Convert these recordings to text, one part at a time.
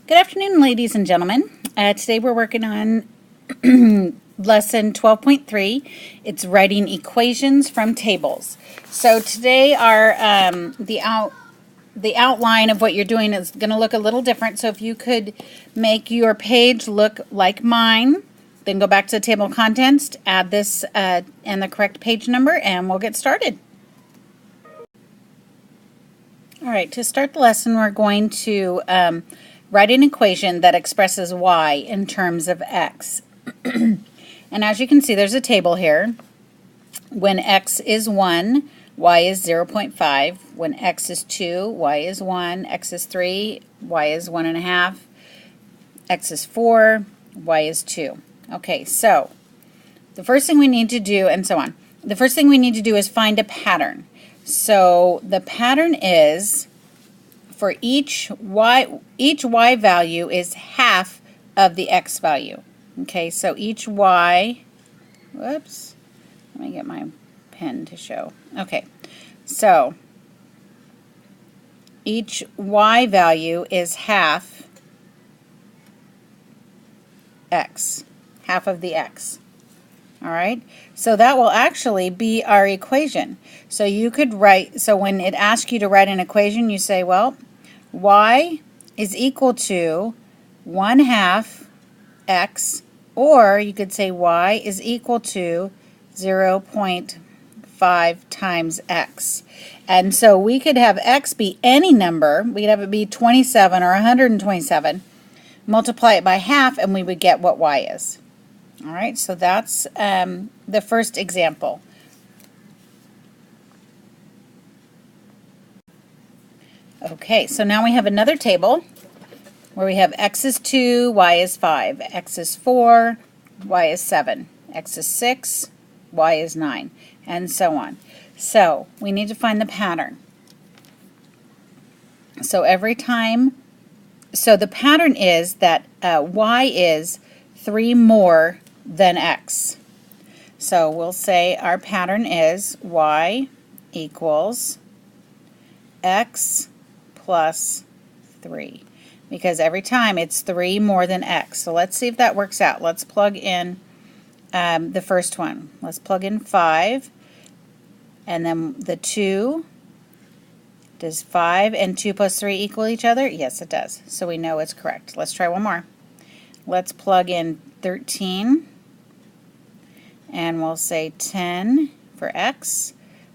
Good afternoon, ladies and gentlemen. Today we're working on lesson 12.3. It's writing equations from tables. So today the outline of what you're doing is going to look a little different. So if you could make your page look like mine, then go back to the table of contents, add this and the correct page number, and we'll get started. All right, to start the lesson, we're going to write an equation that expresses y in terms of x. And as you can see, there's a table here. When x is 1, y is 0.5. When x is 2, y is 1. X is 3, y is 1.5. X is 4, y is 2. Okay, so the first thing we need to do, and so on. The first thing we need to do is find a pattern. So the pattern is for each y value is half of the x value. Okay, so each y, whoops, let me get my pen to show. Okay, so each y value is half x, half of the x. All right, so that will actually be our equation. So you could write, so when it asks you to write an equation, you say, well, y is equal to 1/2 x, or you could say y is equal to 0.5 times x. And so we could have x be any number. We could have it be 27 or 127. Multiply it by half, and we would get what y is. All right, so that's the first example. Okay, so now we have another table where we have x is 2, y is 5, x is 4, y is 7, x is 6, y is 9, and so on. So we need to find the pattern. So every time, so the pattern is that y is 3 more than x. So we'll say our pattern is y equals x plus 3, because every time it's 3 more than x. So let's see if that works out. Let's plug in the first one. Let's plug in 5, and then the 2. Does 5 and 2 plus 3 equal each other? Yes, it does. So we know it's correct. Let's try one more. Let's plug in 13, and we'll say 10 for x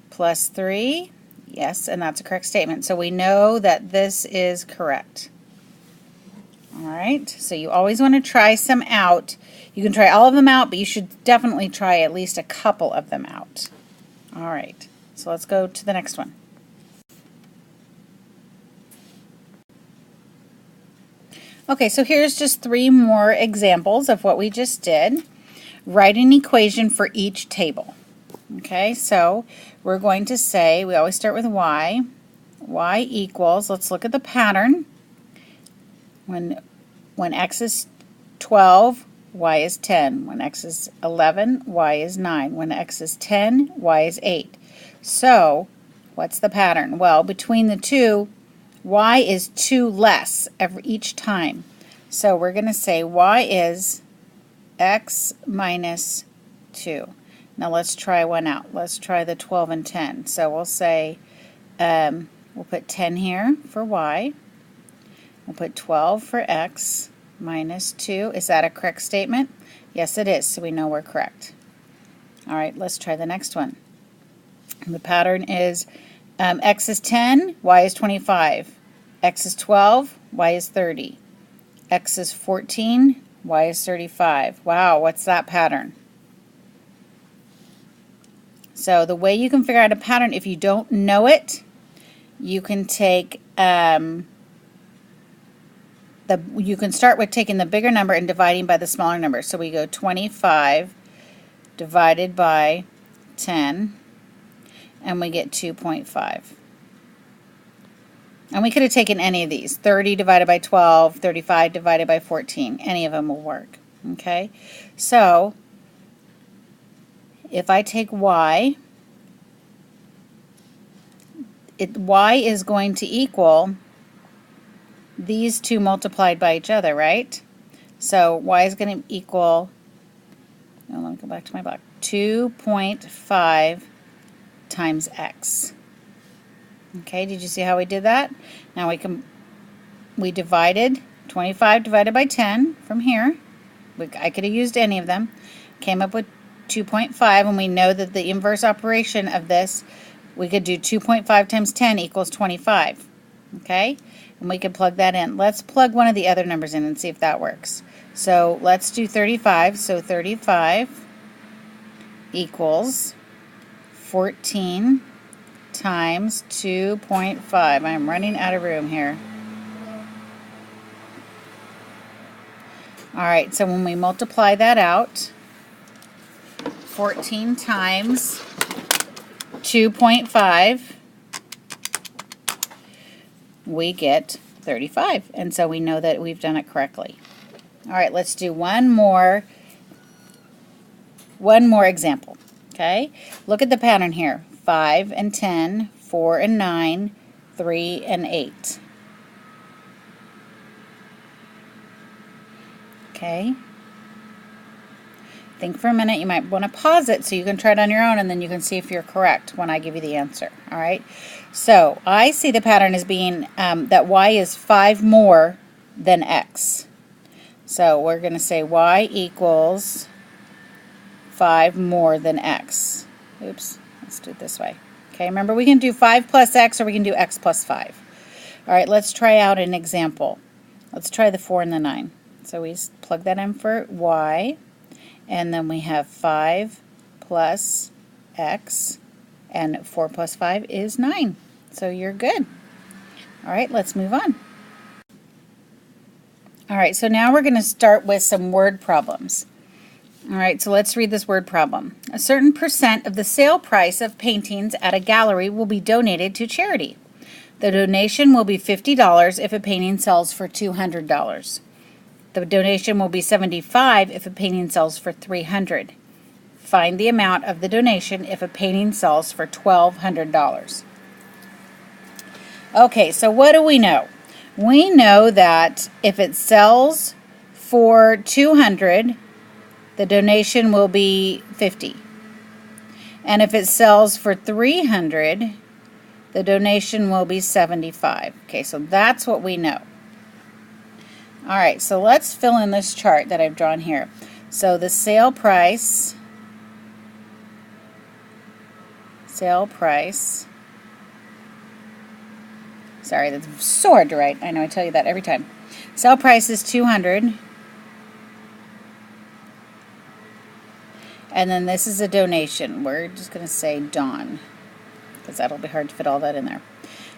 plus 3. Yes, and that's a correct statement. So we know that this is correct. All right, so you always want to try some out. You can try all of them out, but you should definitely try at least a couple of them out. All right, so let's go to the next one. Okay, so here's just 3 more examples of what we just did. Write an equation for each table. Okay, so we're going to say, we always start with y. Y equals, let's look at the pattern. When x is 12, y is 10. When x is 11, y is 9. When x is 10, y is 8. So what's the pattern? Well, between the two, y is 2 less each time. So we're going to say y is x minus 2. Now let's try one out. Let's try the 12 and 10. So we'll say, we'll put 10 here for y. We'll put 12 for x minus 2. Is that a correct statement? Yes, it is, so we know we're correct. All right, let's try the next one. The pattern is x is 10, y is 25. X is 12, y is 30. X is 14, y is 35. Wow, what's that pattern? So the way you can figure out a pattern, if you don't know it, you can take you can start with taking the bigger number and dividing by the smaller number. So we go 25 divided by 10, and we get 2.5. And we could have taken any of these. 30 divided by 12, 35 divided by 14. Any of them will work. Okay? So if I take y, y is going to equal these two multiplied by each other, right? So y is going to equal, oh, let me go back to my block, 2.5 times x. Okay, did you see how we did that? Now we divided 25 divided by 10 from here. I could have used any of them. Came up with 2.5, and we know that the inverse operation of this, we could do 2.5 times 10 equals 25. Okay, and we could plug that in. Let's plug one of the other numbers in and see if that works. So let's do 35. So 35 equals 14 times 2.5. I'm running out of room here. All right, so when we multiply that out, 14 times 2.5, we get 35. And so we know that we've done it correctly. All right, let's do one more example. Okay, look at the pattern here. 5 and 10, 4 and 9, 3 and 8. Okay. Think for a minute. You might want to pause it so you can try it on your own, and then you can see if you're correct when I give you the answer. All right. So I see the pattern as being that y is 5 more than x. So we're going to say y equals 5 more than x. Oops. Let's do it this way. Okay. Remember, we can do 5 plus x, or we can do x plus 5. All right. Let's try out an example. Let's try the 4 and the 9. So we plug that in for y, and then we have 5 plus x, and 4 plus 5 is 9. So you're good. All right, let's move on. All right, so now we're going to start with some word problems. All right, so let's read this word problem. A certain percent of the sale price of paintings at a gallery will be donated to charity. The donation will be $50 if a painting sells for $200. The donation will be $75 if a painting sells for $300. Find the amount of the donation if a painting sells for $1,200. Okay, so what do we know? We know that if it sells for $200, the donation will be $50. And if it sells for $300, the donation will be $75. Okay, so that's what we know. All right, so let's fill in this chart that I've drawn here. So the sale price, sorry, that's so hard to write. I know, I tell you that every time. Sale price is $200. And then this is a donation. We're just going to say Dawn, because that'll be hard to fit all that in there.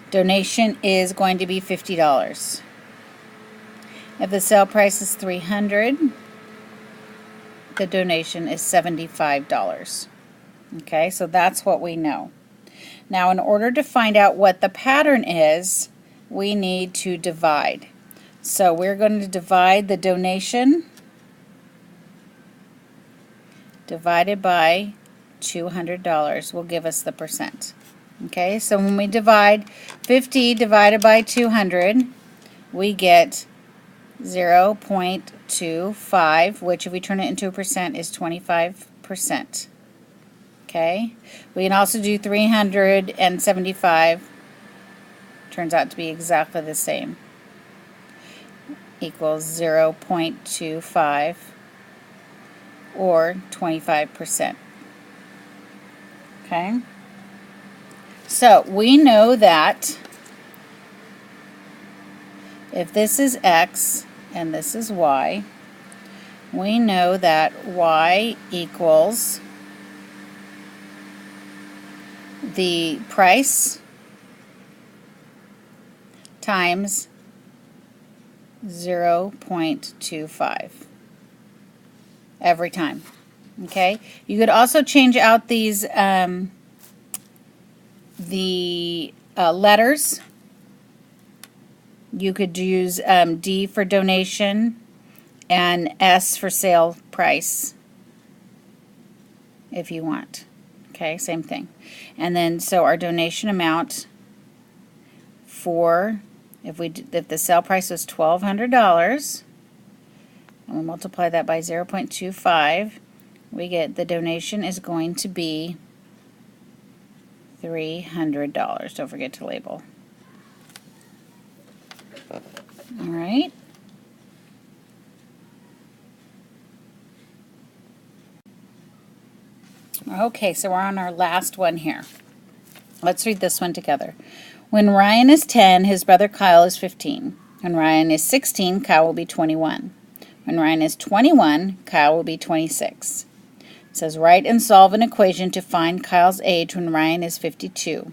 Donation is going to be $50. If the sale price is $300, the donation is $75. Okay, so that's what we know. Now, in order to find out what the pattern is, we need to divide. So we're going to divide the donation divided by $200 will give us the percent. Okay, so when we divide 50 divided by 200, we get 0.25, which if we turn it into a percent is 25%. Okay, we can also do 375, turns out to be exactly the same, equals 0.25 or 25%. Okay, so we know that if this is x and this is y, we know that y equals the price times 0.25 every time. Okay, you could also change out these letters. You could use D for donation and S for sale price if you want. Okay, same thing. And then so our donation amount for If the sale price was $1,200, and we multiply that by 0.25, we get the donation is going to be $300. Don't forget to label. All right. Okay, so we're on our last one here. Let's read this one together. When Ryan is 10, his brother Kyle is 15. When Ryan is 16, Kyle will be 21. When Ryan is 21, Kyle will be 26. It says, write and solve an equation to find Kyle's age when Ryan is 52.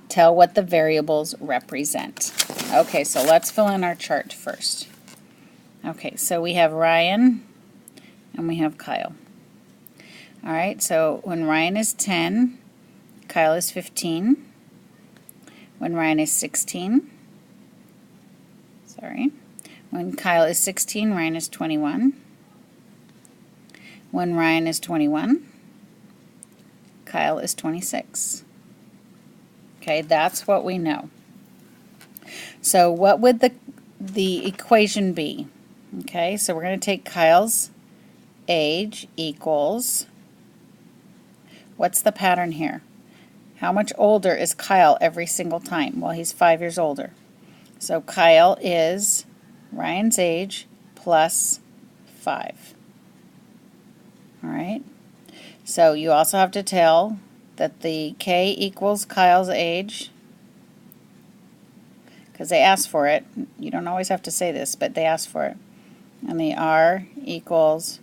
Tell what the variables represent. Okay, so let's fill in our chart first. Okay, so we have Ryan and we have Kyle. All right, so when Ryan is 10, Kyle is 15. When Ryan is 16, when Kyle is 16, Ryan is 21. When Ryan is 21, Kyle is 26. Okay, that's what we know. So what would the equation be? Okay, so we're going to take Kyle's age equals, what's the pattern here? How much older is Kyle every single time? Well, he's 5 years older. So Kyle is Ryan's age plus 5. All right. So you also have to tell that the K equals Kyle's age, because they asked for it. You don't always have to say this, but they asked for it. And the R equals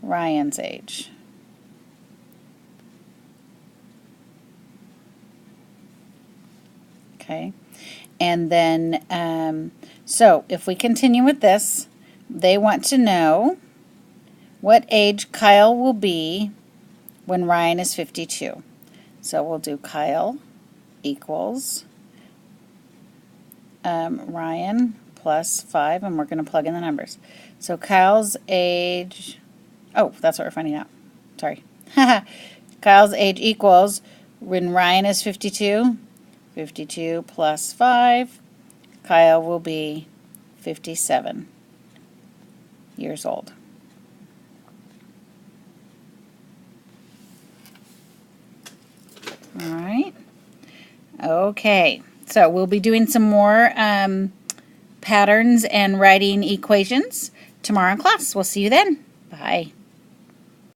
Ryan's age. Okay, and then, so if we continue with this, they want to know what age Kyle will be when Ryan is 52. So we'll do Kyle equals Ryan plus 5, and we're going to plug in the numbers. So Kyle's age, oh, that's what we're finding out. Sorry. Kyle's age equals, when Ryan is 52, 52 plus 5, Kyle will be 57 years old. All right. Okay, so we'll be doing some more patterns and writing equations tomorrow in class. We'll see you then. Bye.